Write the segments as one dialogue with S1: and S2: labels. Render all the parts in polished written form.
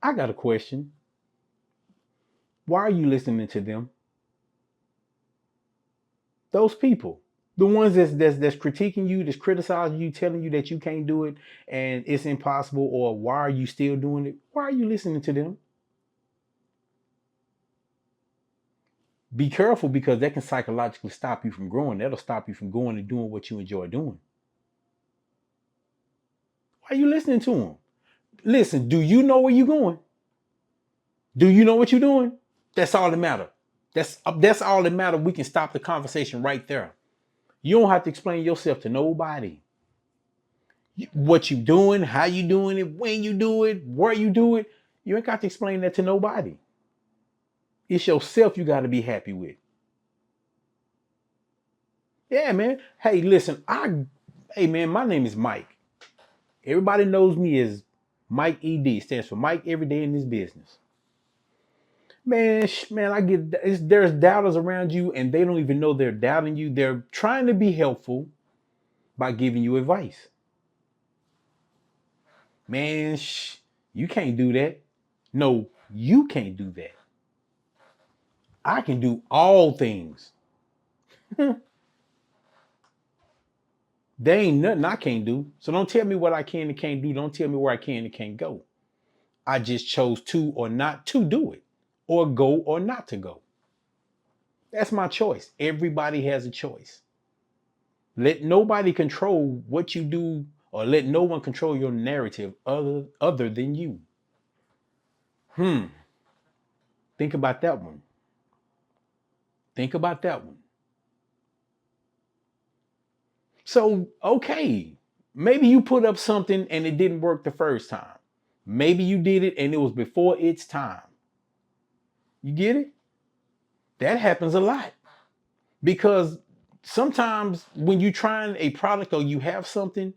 S1: I got a question. Why are you listening to them? Those people, the ones that's critiquing you, that's criticizing you, telling you that you can't do it and it's impossible, or why are you still doing it? Why are you listening to them? Be careful because that can psychologically stop you from growing. That'll stop you from going and doing what you enjoy doing. Why are you listening to them? Listen, do you know where you're going? Do you know what you're doing? That's all that matters. That's all that matters. We can stop the conversation right there. You don't have to explain yourself to nobody. What you doing, how you doing it, when you do it, where you do it. You ain't got to explain that to nobody. It's yourself you got to be happy with. Yeah, man. Hey, listen, hey man, my name is Mike. Everybody knows me as Mike ED. Stands for Mike Every Day in This Business. Man, I get there's doubters around you and they don't even know they're doubting you. They're trying to be helpful by giving you advice. Man, you can't do that. No, you can't do that. I can do all things. There ain't nothing I can't do. So don't tell me what I can and can't do. Don't tell me where I can and can't go. I just chose to or not to do it, or go or not to go. That's my choice. Everybody has a choice. Let nobody control what you do, or let no one control your narrative other than you. Think about that one. Think about that one. So, okay, maybe you put up something and it didn't work the first time. Maybe you did it and it was before its time. You get it? That happens a lot because sometimes when you're trying a product or you have something,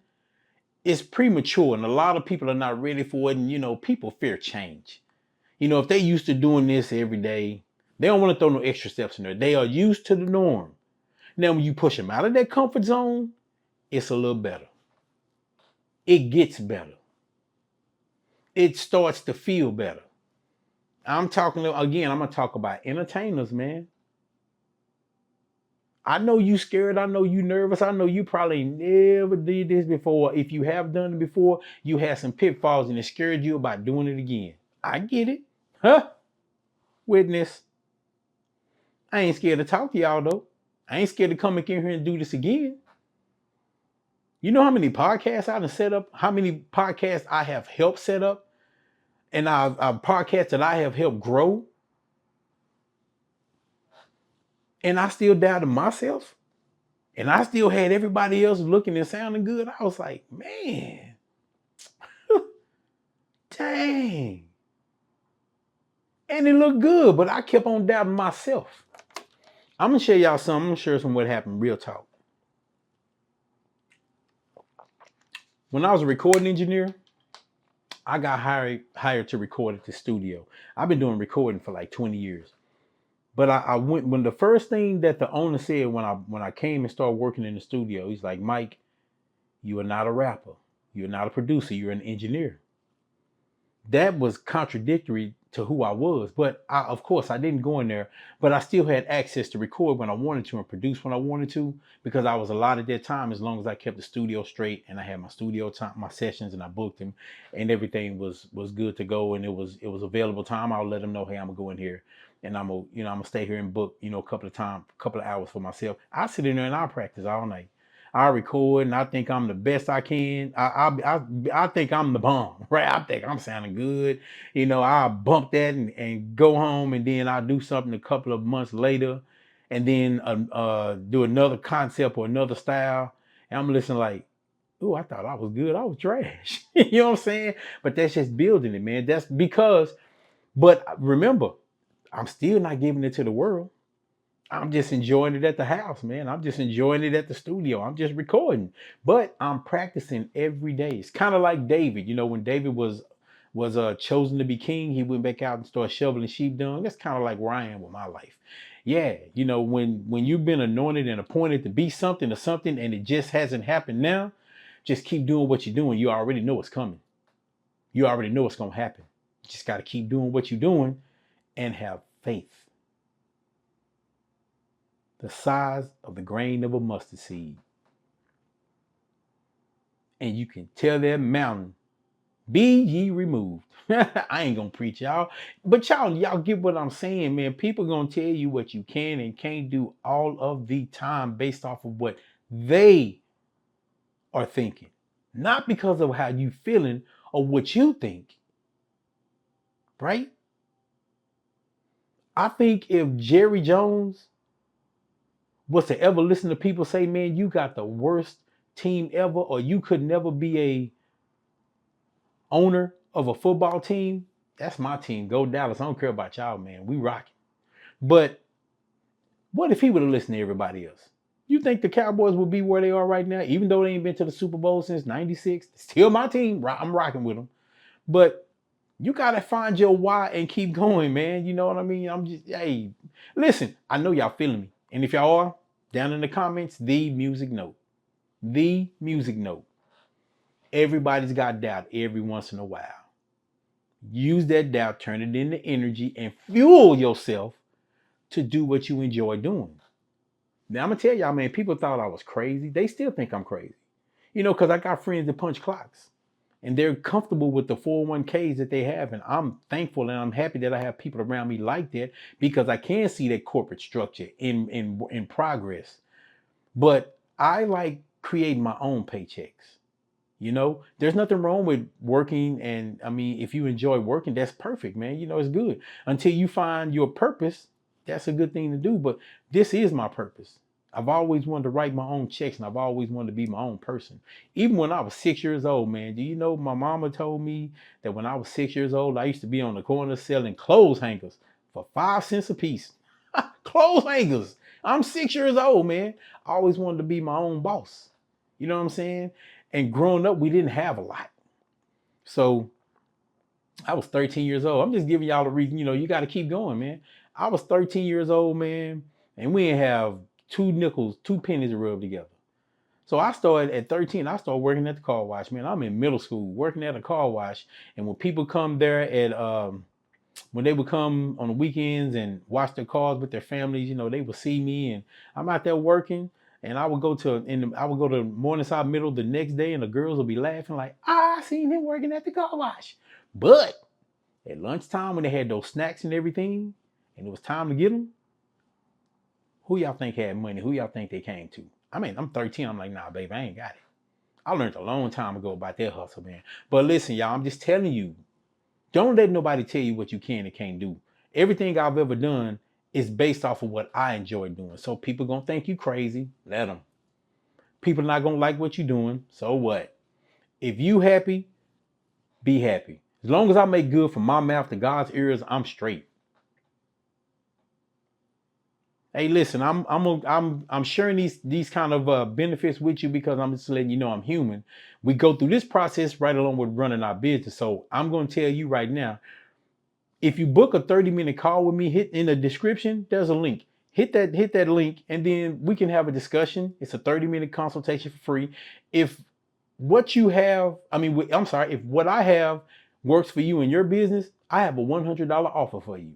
S1: it's premature and a lot of people are not ready for it. And, people fear change. If they used to doing this every day, they don't want to throw no extra steps in there. They are used to the norm. Now, when you push them out of that comfort zone, it's a little better. It gets better. It starts to feel better. I'm going to talk about entertainers, man. I know you scared. I know you nervous. I know you probably never did this before. If you have done it before, you had some pitfalls and it scared you about doing it again. I get it. Huh? Witness. I ain't scared to talk to y'all though. I ain't scared to come in here and do this again. You know how many podcasts I done set up? How many podcasts I have helped set up? And I've podcasts that I have helped grow? And I still doubted myself. And I still had everybody else looking and sounding good. I was like, man, dang. And it looked good, but I kept on doubting myself. I'm gonna share y'all something. I'm gonna share some what happened, real talk. When I was a recording engineer, I got hired to record at the studio. I've been doing recording for like 20 years. But I went when the first thing that the owner said when I came and started working in the studio, he's like, Mike, you are not a rapper. You're not a producer. You're an engineer. That was contradictory to who I was. But of course, I didn't go in there, but I still had access to record when I wanted to and produce when I wanted to, because I was allotted that time as long as I kept the studio straight and I had my studio time, my sessions, and I booked them, and everything was good to go, and it was available time. I'll let them know, hey, I'm gonna go in here, and I'm gonna stay here and book a couple of hours for myself. I sit in there and I practice all night. I record and I think I'm the best I can. I think I'm the bomb, right? I think I'm sounding good. I bump that and go home, and then I do something a couple of months later, and then do another concept or another style. And I'm listening like, oh, I thought I was good. I was trash. You know what I'm saying? But that's just building it, man. That's because, but remember, I'm still not giving it to the world. I'm just enjoying it at the house, man. I'm just enjoying it at the studio. I'm just recording, but I'm practicing every day. It's kind of like David. When David was chosen to be king, he went back out and started shoveling sheep dung. That's kind of like where I am with my life. Yeah, when you've been anointed and appointed to be something or something, and it just hasn't happened now, just keep doing what you're doing. You already know it's coming. You already know it's gonna happen. You just got to keep doing what you're doing and have faith. The size of the grain of a mustard seed. And you can tell that mountain, be ye removed. I ain't gonna preach y'all, but y'all get what I'm saying, man. People gonna tell you what you can and can't do all of the time based off of what they are thinking, not because of how you feeling or what you think, right? I think if Jerry Jones was to ever listen to people say, man, you got the worst team ever, or you could never be a owner of a football team, that's my team. Go Dallas. I don't care about y'all, man. We rocking. But what if he would have listened to everybody else? You think the Cowboys would be where they are right now, even though they ain't been to the Super Bowl since '96? Still my team. I'm rocking with them. But you got to find your why and keep going, man. You know what I mean? I'm just, hey, listen, I know y'all feeling me. And if y'all are, down in the comments, the music note. The music note. Everybody's got doubt every once in a while. Use that doubt, turn it into energy, and fuel yourself to do what you enjoy doing. Now, I'm going to tell y'all, man, people thought I was crazy. They still think I'm crazy. You know, because I got friends that punch clocks. And they're comfortable with the 401ks that they have. And I'm thankful and I'm happy that I have people around me like that, because I can see that corporate structure in progress. But I like creating my own paychecks. You know, there's nothing wrong with working. And I mean, if you enjoy working, that's perfect, man. You know, it's good. Until you find your purpose, that's a good thing to do. But this is my purpose. I've always wanted to write my own checks, and I've always wanted to be my own person. Even when I was 6 years old, man, do you know my mama told me that when I was 6 years old, I used to be on the corner selling clothes hangers for 5 cents a piece. Clothes hangers. I'm 6 years old, man. I always wanted to be my own boss. You know what I'm saying? And growing up, we didn't have a lot. So I was 13 years old. I'm just giving y'all a reason, you know, you got to keep going, man. I was 13 years old, man, and we didn't have 2 nickels, 2 pennies to rub together. So I started at 13, I started working at the car wash, man. I'm in middle school working at a car wash. And when people come there when they would come on the weekends and wash their cars with their families, you know, they would see me and I'm out there working. And I would go to Morningside Middle the next day, and the girls would be laughing like, I seen him working at the car wash. But at lunchtime, when they had those snacks and everything, and it was time to get them, who y'all think had money? Who y'all think they came to? I mean, I'm 13. I'm like, nah, baby, I ain't got it. I learned a long time ago about that hustle, man. But listen, y'all, I'm just telling you, don't let nobody tell you what you can and can't do. Everything I've ever done is based off of what I enjoy doing. So people gonna think you crazy, let them. People not gonna like what you're doing, so what? If you happy, be happy. As long as I make good from my mouth to God's ears, I'm straight. Hey, listen, I'm sharing these kind of benefits with you because I'm just letting you know I'm human. We go through this process right along with running our business. So I'm going to tell you right now, if you book a 30-minute call with me, hit in the description, there's a link. Hit that link, and then we can have a discussion. It's a 30-minute consultation for free. If what you have, if what I have works for you in your business, I have a $100 offer for you.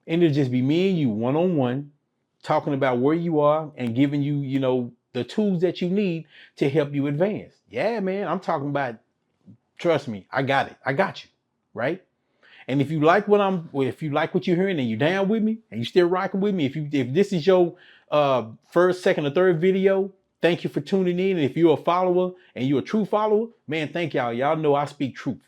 S1: And it'll just be me and you one-on-one talking about where you are and giving you, you know, the tools that you need to help you advance. Yeah, man, I'm talking about, trust me, I got it. I got you, right? And if you like what you're hearing and you're down with me and you still rocking with me, if this is your first, second, or third video, thank you for tuning in. And if you're a follower and you're a true follower, man, thank y'all. Y'all know I speak truth.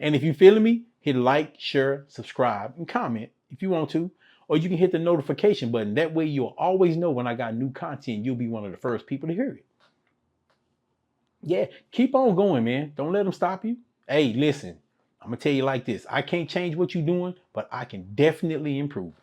S1: And if you're feeling me, hit like, share, subscribe, and comment if you want to. Or you can hit the notification button. That way you'll always know when I got new content. You'll be one of the first people to hear it. Yeah, keep on going, man. Don't let them stop you. Hey, listen, I'm going to tell you like this. I can't change what you're doing, but I can definitely improve.